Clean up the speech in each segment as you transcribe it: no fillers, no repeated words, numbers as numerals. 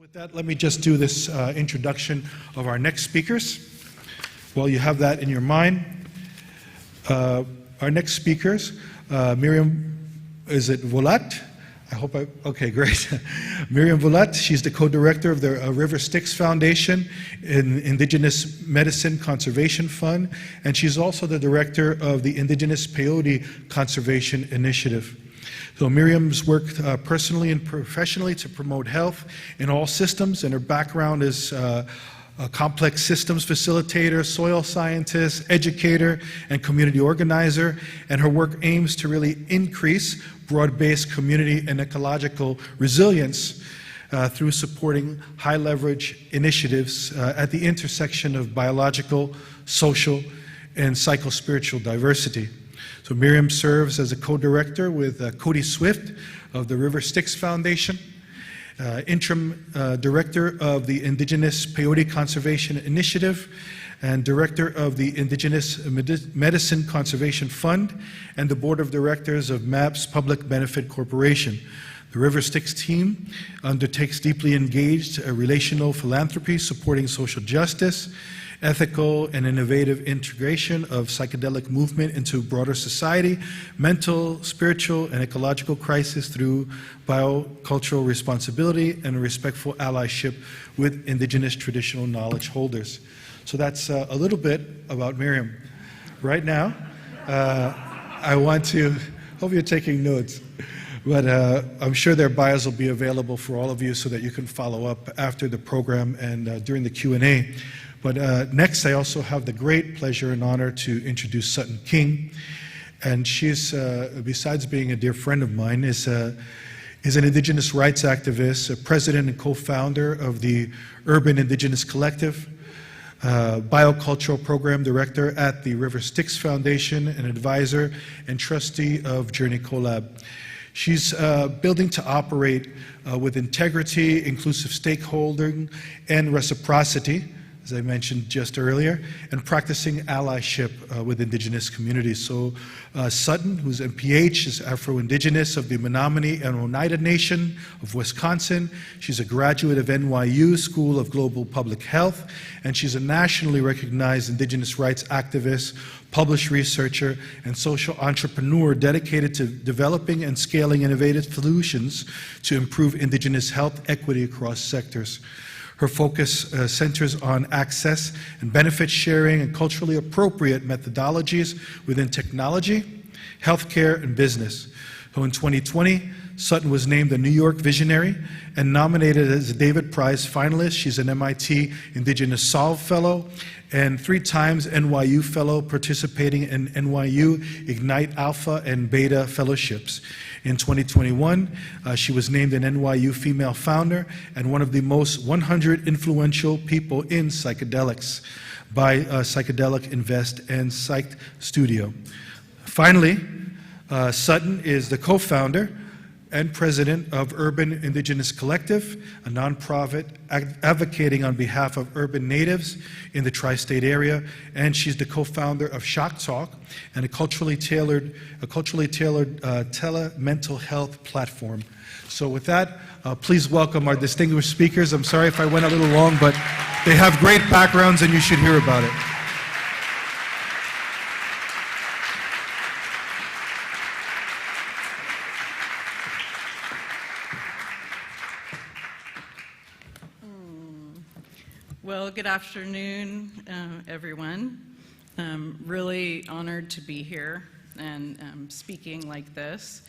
With that, let me just do this introduction of our next speakers. While you have that in your mind, our next speakers, Miriam, is it Volat? Okay, great. Miriam Volat, she's the co-director of the River Styx Foundation in Indigenous Medicine Conservation Fund, and she's also the director of the Indigenous Peyote Conservation Initiative. So Miriam's worked personally and professionally to promote health in all systems, and her background is a complex systems facilitator, soil scientist, educator, and community organizer, and her work aims to really increase broad-based community and ecological resilience through supporting high-leverage initiatives at the intersection of biological, social, and psycho-spiritual diversity. So Miriam serves as a co-director with Cody Swift of the River Styx Foundation, interim director of the Indigenous Peyote Conservation Initiative, and director of the Indigenous Medicine Conservation Fund, and the board of directors of MAPS Public Benefit Corporation. The River Styx team undertakes deeply engaged relational philanthropy supporting social justice, ethical and innovative integration of psychedelic movement into broader society, mental, spiritual, and ecological crisis through biocultural responsibility and respectful allyship with indigenous traditional knowledge holders. So that's a little bit about Miriam. Right now, I want to, hope you're taking notes, but I'm sure their bios will be available for all of you so that you can follow up after the program and during the Q&A. But next, I also have the great pleasure and honor to introduce Sutton King. And she's, besides being a dear friend of mine, is an indigenous rights activist, a president and co-founder of the Urban Indigenous Collective, biocultural program director at the River Styx Foundation, an advisor and trustee of Journey Collab. She's building to operate with integrity, inclusive stakeholding, and reciprocity, as I mentioned just earlier, and practicing allyship with indigenous communities. So Sutton, who's MPH, is Afro-Indigenous of the Menominee and Oneida Nation of Wisconsin. She's a graduate of NYU School of Global Public Health, and she's a nationally recognized indigenous rights activist, published researcher, and social entrepreneur dedicated to developing and scaling innovative solutions to improve indigenous health equity across sectors. Her focus centers on access and benefit sharing and culturally appropriate methodologies within technology, healthcare, and business. So in 2020, Sutton was named a New York Visionary and nominated as a David Prize finalist. She's an MIT Indigenous Solve Fellow and 3 times NYU Fellow, participating in NYU Ignite Alpha and Beta Fellowships. In 2021, she was named an NYU Female Founder and one of the most 100 influential people in psychedelics by Psychedelic Invest and Psych Studio. Finally, Sutton is the co-founder and president of Urban Indigenous Collective, a nonprofit advocating on behalf of urban natives in the tri-state area, and she's the co-founder of Shock Talk, and a culturally tailored tele-mental health platform. So with that, please welcome our distinguished speakers. I'm sorry if I went a little long, but they have great backgrounds and you should hear about it. Well, good afternoon, everyone. Really honored to be here and speaking like this.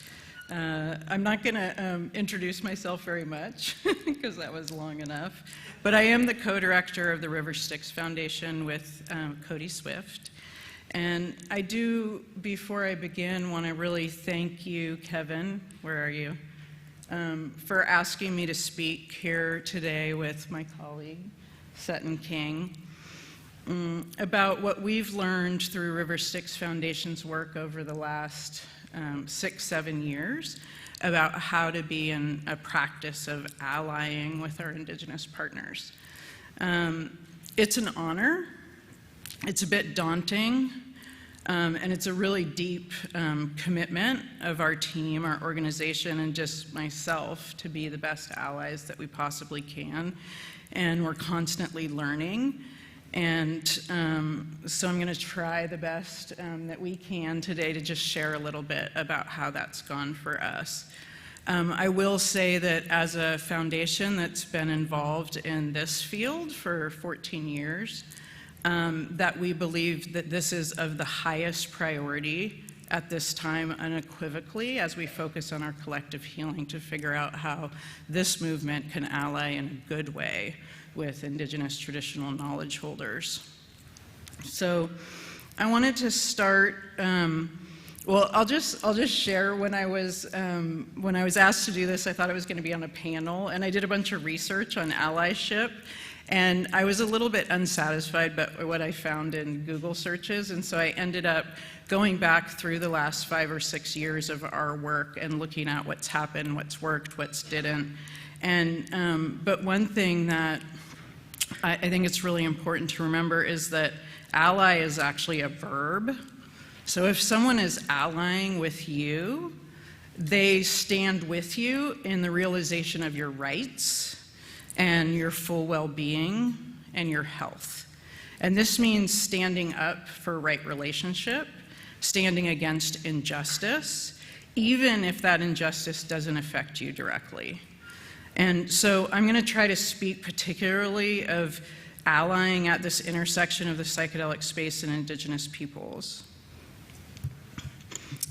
I'm not going to introduce myself very much because that was long enough, but I am the co-director of the River Styx Foundation with Cody Swift. And I do, before I begin, want to really thank you, Kevin, where are you, for asking me to speak here today with my colleague, Sutton King, about what we've learned through River Styx Foundation's work over the last 6-7 years about how to be in a practice of allying with our indigenous partners. It's an honor. It's a bit daunting. And it's a really deep commitment of our team, our organization, and just myself to be the best allies that we possibly can. And we're constantly learning. And so I'm going to try the best that we can today to just share a little bit about how that's gone for us. I will say that as a foundation that's been involved in this field for 14 years, that we believe that this is of the highest priority at this time unequivocally as we focus on our collective healing to figure out how this movement can ally in a good way with indigenous traditional knowledge holders. So I wanted to start, well, I'll just share when I was asked to do this, I thought I was going to be on a panel, and I did a bunch of research on allyship, and I was a little bit unsatisfied by what I found in Google searches, and so I ended up going back through the last 5 or 6 years of our work and looking at what's happened, what's worked, what's didn't. And but one thing that I think it's really important to remember is that ally is actually a verb. So if someone is allying with you, they stand with you in the realization of your rights and your full well-being and your health. And this means standing up for right relationship, standing against injustice, even if that injustice doesn't affect you directly. And so I'm going to try to speak particularly of allying at this intersection of the psychedelic space and indigenous peoples.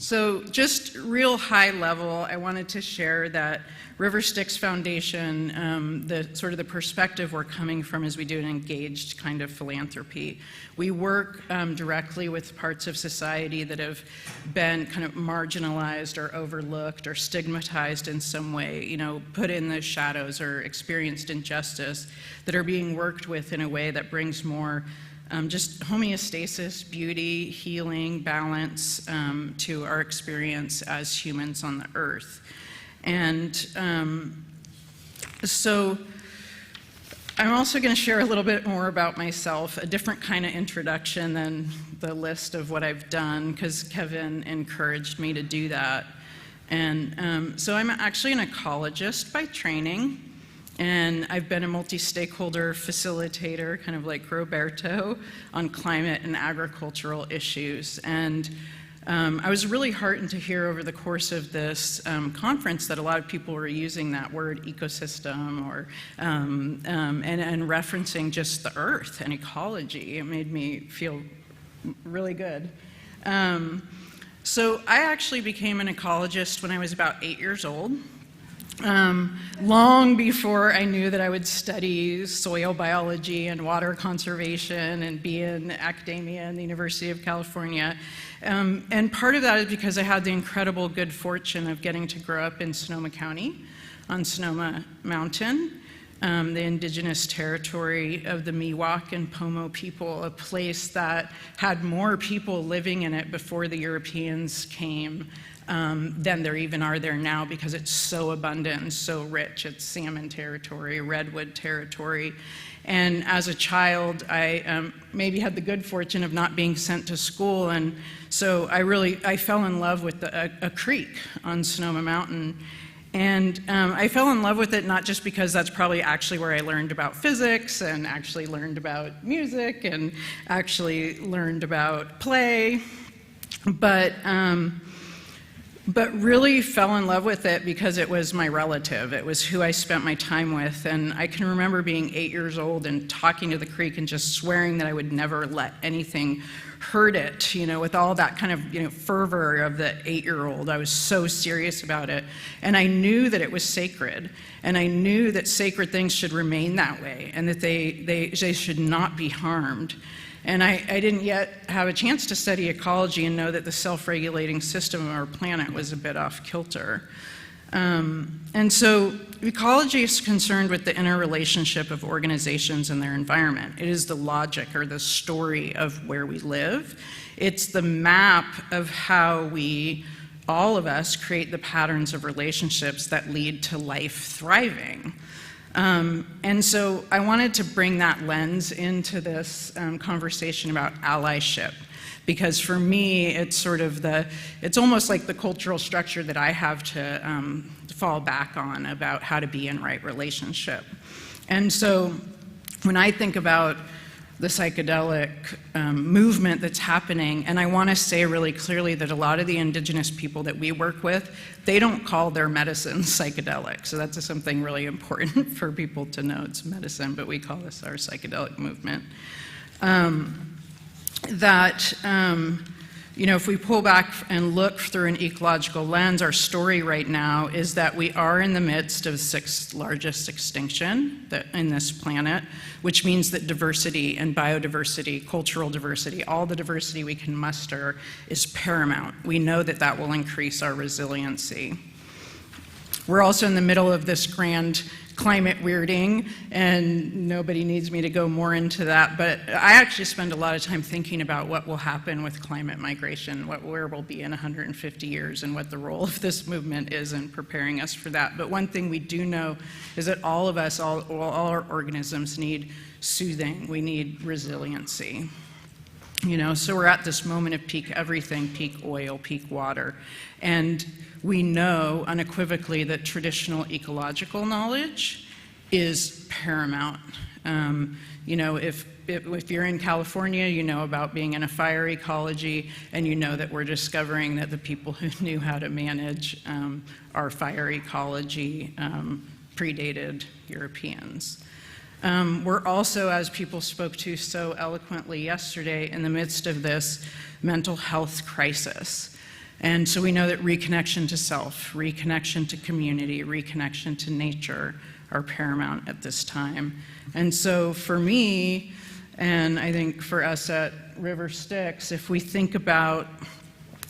So just real high level, I wanted to share that River Styx Foundation, the perspective we're coming from is we do an engaged kind of philanthropy. We work directly with parts of society that have been kind of marginalized or overlooked or stigmatized in some way, you know, put in the shadows or experienced injustice, that are being worked with in a way that brings more just homeostasis, beauty, healing, balance to our experience as humans on the earth. And so I'm also going to share a little bit more about myself, a different kind of introduction than the list of what I've done, because Kevin encouraged me to do that. And so I'm actually an ecologist by training. And I've been a multi-stakeholder facilitator, kind of like Roberto, on climate and agricultural issues. And I was really heartened to hear over the course of this conference that a lot of people were using that word ecosystem or and referencing just the earth and ecology. It made me feel really good. So I actually became an ecologist when I was about 8 years old. Long before I knew that I would study soil biology and water conservation and be in academia in the University of California. And part of that is because I had the incredible good fortune of getting to grow up in Sonoma County on Sonoma Mountain, the indigenous territory of the Miwok and Pomo people, a place that had more people living in it before the Europeans came than there even are there now, because it's so abundant and so rich. It's salmon territory, redwood territory. And as a child, I maybe had the good fortune of not being sent to school, and so I fell in love with a creek on Sonoma Mountain. And I fell in love with it not just because that's probably actually where I learned about physics and actually learned about music and actually learned about play, but really fell in love with it because it was my relative. It was who I spent my time with. And I can remember being 8 years old and talking to the creek and just swearing that I would never let anything hurt it, you know, with all that kind of, you know, fervor of the 8-year-old. I was so serious about it. And I knew that it was sacred. And I knew that sacred things should remain that way and that they should not be harmed. And I didn't yet have a chance to study ecology and know that the self-regulating system of our planet was a bit off kilter. And so ecology is concerned with the interrelationship of organizations and their environment. It is the logic or the story of where we live. It's the map of how we, all of us, create the patterns of relationships that lead to life thriving. And so I wanted to bring that lens into this conversation about allyship, Because for me, it's sort of it's almost like the cultural structure that I have to fall back on about how to be in right relationship. And so when I think about the psychedelic movement that's happening, and I want to say really clearly that a lot of the indigenous people that we work with, they don't call their medicine psychedelic. So that's something really important for people to know. It's medicine, but we call this our psychedelic movement. If we pull back and look through an ecological lens, our story right now is that we are in the midst of the 6th largest extinction in this planet, which means that diversity and biodiversity, cultural diversity, all the diversity we can muster is paramount. We know that that will increase our resiliency. We're also in the middle of this grand climate weirding, and nobody needs me to go more into that, but I actually spend a lot of time thinking about what will happen with climate migration, where we'll be in 150 years, and what the role of this movement is in preparing us for that. But one thing we do know is that all of us, all our organisms need soothing. We need resiliency. So we're at this moment of peak everything, peak oil, peak water, and we know unequivocally that traditional ecological knowledge is paramount. If you're in California, you know about being in a fire ecology, and you know that we're discovering that the people who knew how to manage our fire ecology predated Europeans. We're also, as people spoke to so eloquently yesterday, in the midst of this mental health crisis. And so we know that reconnection to self, reconnection to community, reconnection to nature are paramount at this time. And so for me, and I think for us at River Styx, if we think about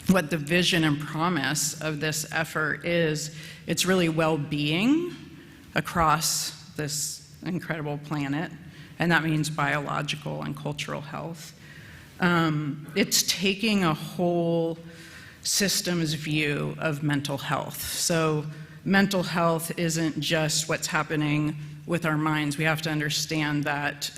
what the vision and promise of this effort is, it's really well-being across this incredible planet, and that means biological and cultural health. It's taking a whole systems view of mental health. So mental health isn't just what's happening with our minds. We have to understand that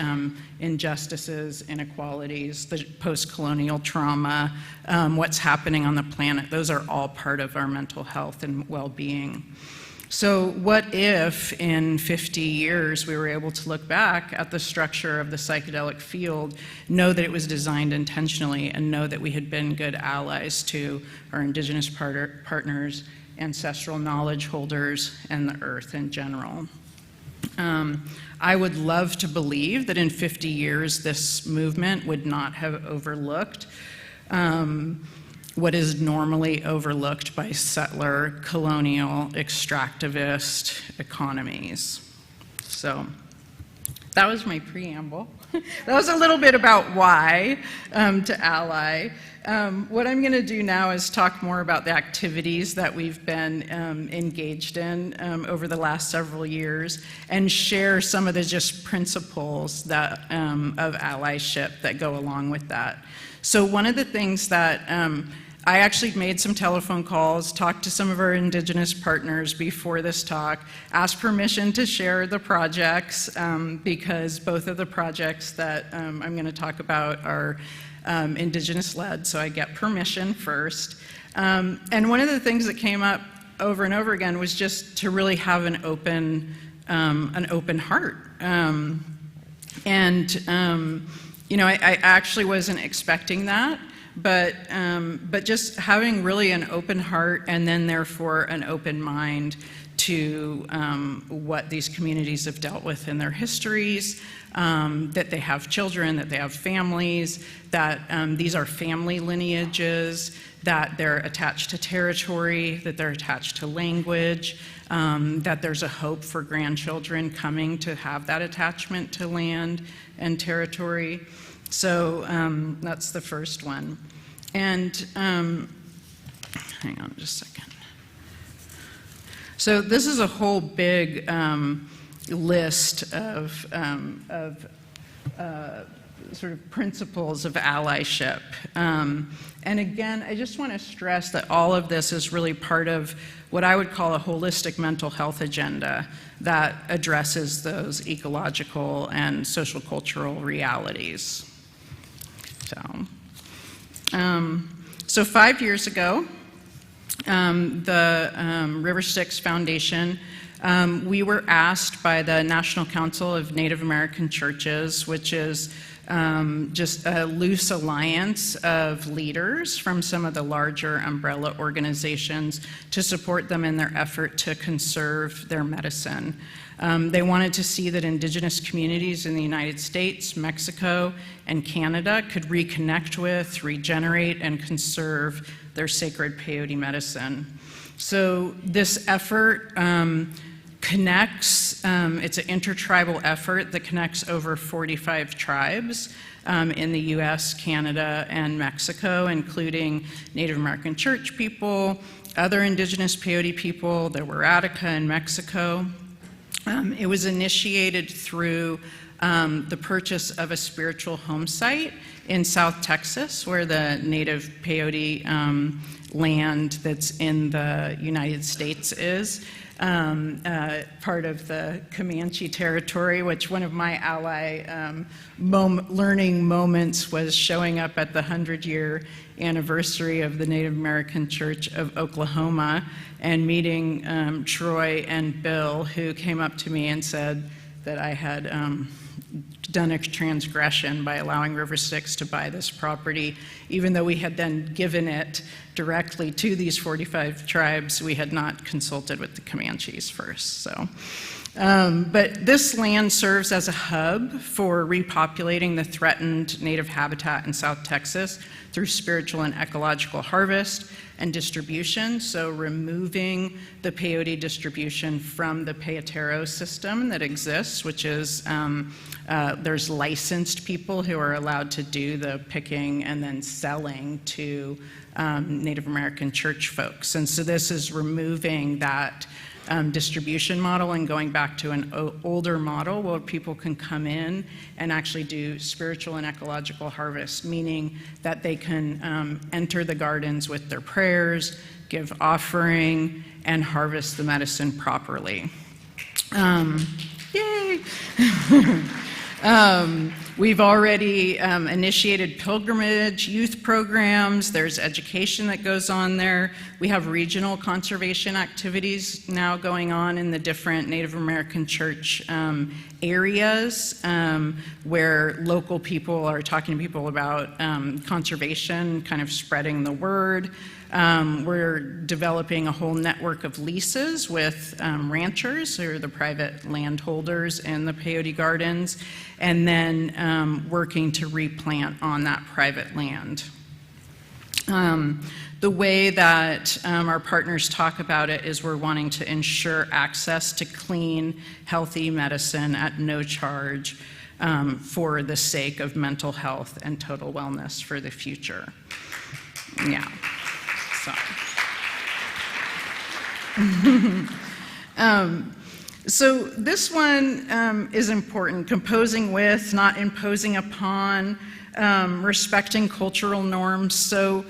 injustices, inequalities, the post-colonial trauma, what's happening on the planet, those are all part of our mental health and well-being. So what if in 50 years we were able to look back at the structure of the psychedelic field, know that it was designed intentionally, and know that we had been good allies to our indigenous partners, ancestral knowledge holders, and the earth in general. I would love to believe that in 50 years this movement would not have overlooked what is normally overlooked by settler, colonial, extractivist economies. So that was my preamble. That was a little bit about why to ally. What I'm going to do now is talk more about the activities that we've been engaged in over the last several years, and share some of the just principles that, of allyship that go along with that. So one of the things that I actually made some telephone calls, talked to some of our indigenous partners before this talk, asked permission to share the projects, because both of the projects that I'm going to talk about are indigenous-led, so I get permission first. And one of the things that came up over and over again was just to really have an open heart. I actually wasn't expecting that. But just having really an open heart, and then therefore an open mind to what these communities have dealt with in their histories, that they have children, that they have families, that these are family lineages, that they're attached to territory, that they're attached to language, that there's a hope for grandchildren coming to have that attachment to land and territory. So that's the first one. And hang on just a second. So this is a whole big list of sort of principles of allyship. And again, I just want to stress that all of this is really part of what I would call a holistic mental health agenda that addresses those ecological and social cultural realities. So, So 5 years ago, the River Styx Foundation, we were asked by the National Council of Native American Churches, which is just a loose alliance of leaders from some of the larger umbrella organizations, to support them in their effort to conserve their medicine. They wanted to see that indigenous communities in the United States, Mexico, and Canada could reconnect with, regenerate, and conserve their sacred peyote medicine. So this effort connects, it's an intertribal effort that connects over 45 tribes in the US, Canada, and Mexico, including Native American church people, other indigenous peyote people, the Huaratica in Mexico. It was initiated through the purchase of a spiritual home site in South Texas, where the native peyote land that's in the United States is. Part of the Comanche territory, which one of my ally learning moments was showing up at the 100-year anniversary of the Native American Church of Oklahoma and meeting Troy and Bill, who came up to me and said that I had done a transgression by allowing River Styx to buy this property, even though we had then given it directly to these 45 tribes. We had not consulted with the Comanches first. So, but this land serves as a hub for repopulating the threatened native habitat in South Texas through spiritual and ecological harvest and distribution, so removing the peyote distribution from the peyotero system that exists, which is there's licensed people who are allowed to do the picking and then selling to Native American church folks. And so this is removing that distribution model and going back to an older model where people can come in and actually do spiritual and ecological harvest, meaning that they can enter the gardens with their prayers, give offering, and harvest the medicine properly. Yay! We've already initiated pilgrimage, youth programs, there's education that goes on there. We have regional conservation activities now going on in the different Native American church areas where local people are talking to people about conservation, kind of spreading the word. We're developing a whole network of leases with ranchers, who are the private landholders in the peyote gardens, and then working to replant on that private land. The way that our partners talk about it is we're wanting to ensure access to clean, healthy medicine at no charge for the sake of mental health and total wellness for the future. Yeah. So this one is important: composing with, not imposing upon, respecting cultural norms. So,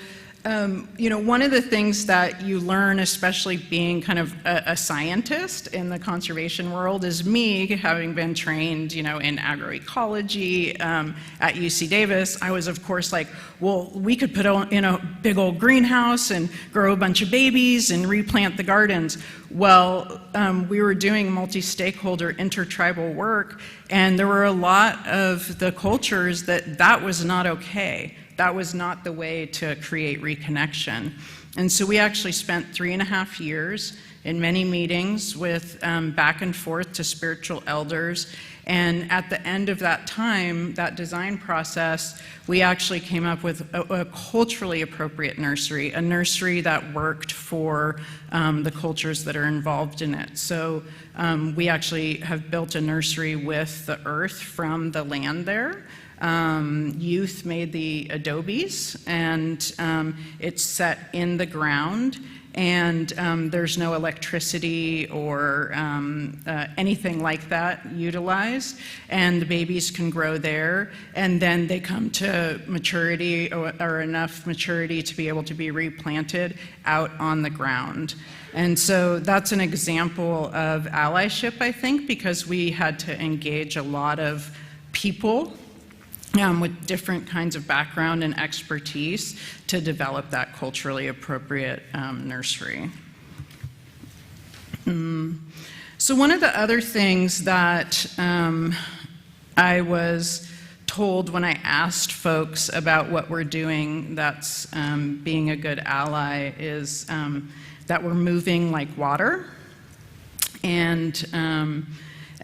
you know, one of the things that you learn, especially being kind of a scientist in the conservation world, is me having been trained, you know, in agroecology at UC Davis. I was, of course, like, well, we could put in a big old greenhouse and grow a bunch of babies and replant the gardens. Well, we were doing multi-stakeholder intertribal work, and there were a lot of the cultures that was not okay. That was not the way to create reconnection. And so we actually spent 3.5 years in many meetings with back and forth to spiritual elders. And at the end of that time, that design process, we actually came up with a culturally appropriate nursery, a nursery that worked for the cultures that are involved in it. So we actually have built a nursery with the earth from the land there. Youth made the adobes, and it's set in the ground, and there's no electricity or anything like that utilized, and the babies can grow there, and then they come to maturity or enough maturity to be able to be replanted out on the ground. And so that's an example of allyship, I think, because we had to engage a lot of people with different kinds of background and expertise to develop that culturally appropriate nursery. So one of the other things that I was told when I asked folks about what we're doing that's being a good ally is that we're moving like water. And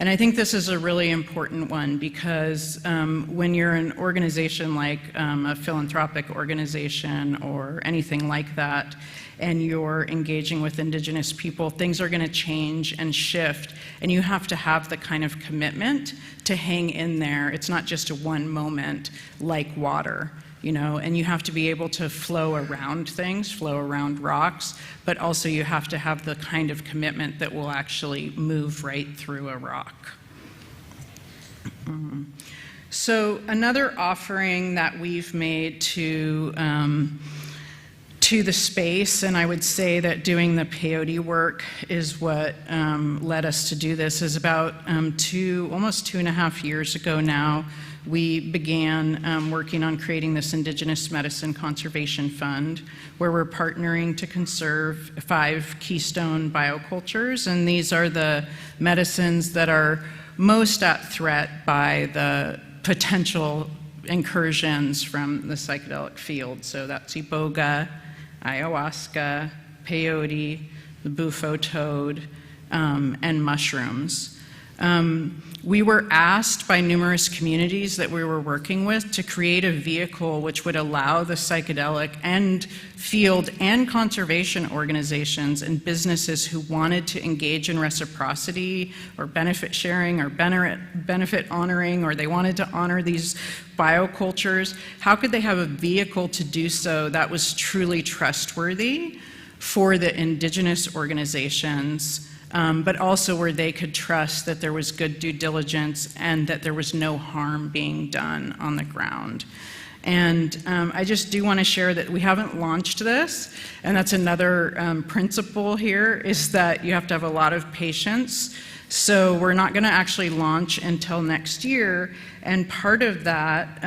I think this is a really important one because when you're an organization like a philanthropic organization or anything like that, and you're engaging with indigenous people, things are going to change and shift, and you have to have the kind of commitment to hang in there. It's not just a one moment like water, you know, and you have to be able to flow around things, flow around rocks, but also you have to have the kind of commitment that will actually move right through a rock. So another offering that we've made to the space, and I would say that doing the peyote work is what led us to do this, is about almost 2.5 years ago now, we began working on creating this Indigenous Medicine Conservation Fund, where we're partnering to conserve 5 keystone biocultures, and these are the medicines that are most at threat by the potential incursions from the psychedelic field. So that's iboga, ayahuasca, peyote, the bufo toad, and mushrooms. We were asked by numerous communities that we were working with to create a vehicle which would allow the psychedelic and field and conservation organizations and businesses who wanted to engage in reciprocity or benefit sharing or benefit honoring, or they wanted to honor these biocultures, how could they have a vehicle to do so that was truly trustworthy for the indigenous organizations, but also where they could trust that there was good due diligence and that there was no harm being done on the ground. And I just do want to share that we haven't launched this, and that's another principle here, is that you have to have a lot of patience. So we're not going to actually launch until next year, and part of that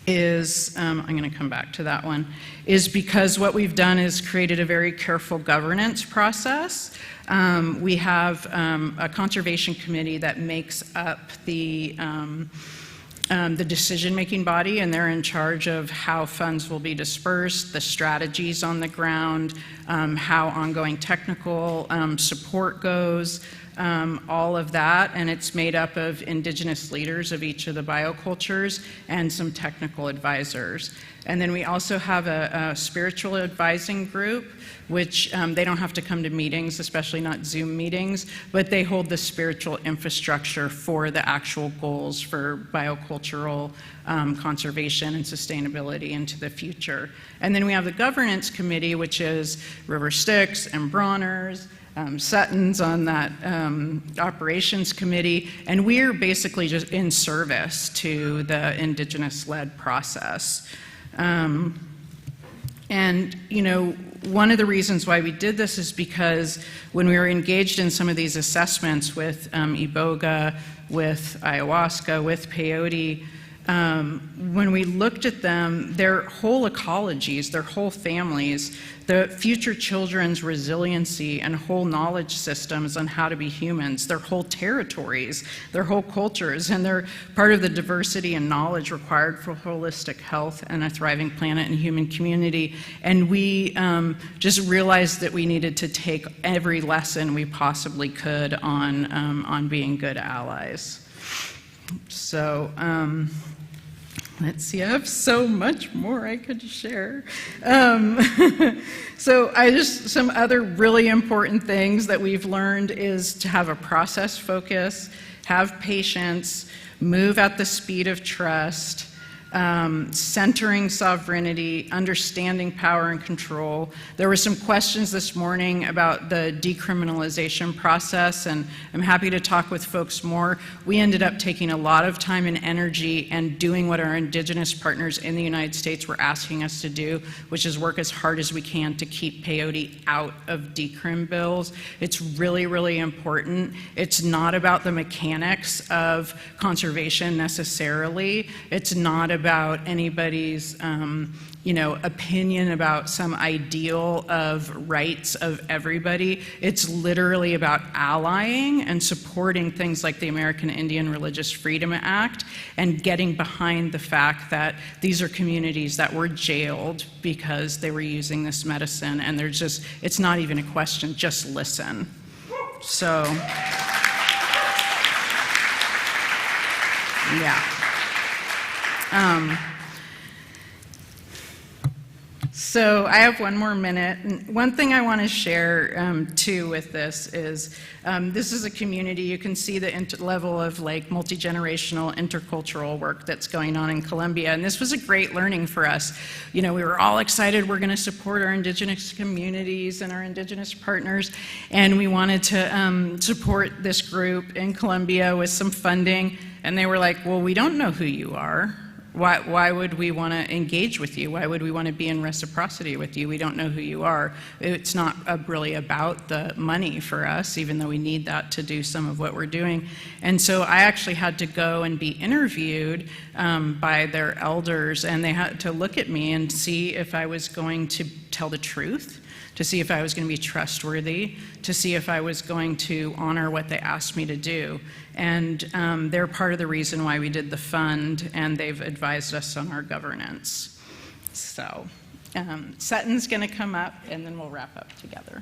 is, I'm going to come back to that one, is because what we've done is created a very careful governance process. We have a conservation committee that makes up the decision-making body, and they're in charge of how funds will be dispersed, the strategies on the ground, how ongoing technical support goes, all of that, and it's made up of indigenous leaders of each of the biocultures and some technical advisors. And then we also have a spiritual advising group, which they don't have to come to meetings, especially not Zoom meetings, but they hold the spiritual infrastructure for the actual goals for biocultural conservation and sustainability into the future. And then we have the governance committee, which is River Styx and Bronner's, Sutton's on that operations committee, and we're basically just in service to the indigenous-led process. And, you know, one of the reasons why we did this is because when we were engaged in some of these assessments with iboga, with ayahuasca, with peyote, when we looked at them, their whole ecologies, their whole families, the future children's resiliency and whole knowledge systems on how to be humans, their whole territories, their whole cultures, and they're part of the diversity and knowledge required for holistic health and a thriving planet and human community. And we just realized that we needed to take every lesson we possibly could on being good allies. So, let's see, I have so much more I could share. So some other really important things that we've learned is to have a process focus, have patience, move at the speed of trust, centering sovereignty, understanding power and control. There were some questions this morning about the decriminalization process, and I'm happy to talk with folks more. We ended up taking a lot of time and energy and doing what our indigenous partners in the United States were asking us to do, which is work as hard as we can to keep peyote out of decrim bills. It's really, really important. It's not about the mechanics of conservation necessarily. It's not about anybody's opinion about some ideal of rights of everybody. It's literally about allying and supporting things like the American Indian Religious Freedom Act and getting behind the fact that these are communities that were jailed because they were using this medicine, and it's not even a question, just listen. So, yeah. So I have one more minute. And one thing I want to share too with this is a community. You can see the level of like multi-generational intercultural work that's going on in Colombia, and this was a great learning for us. We were all excited. We're going to support our indigenous communities and our indigenous partners, and we wanted to support this group in Colombia with some funding. And they were like, "Well, we don't know who you are. Why would we want to engage with you? Why would we want to be in reciprocity with you? We don't know who you are." It's not really about the money for us, even though we need that to do some of what we're doing. And so I actually had to go and be interviewed by their elders, and they had to look at me and see if I was going to tell the truth, to see if I was going to be trustworthy, to see if I was going to honor what they asked me to do. And they're part of the reason why we did the fund, and they've advised us on our governance. So Sutton's going to come up, and then we'll wrap up together.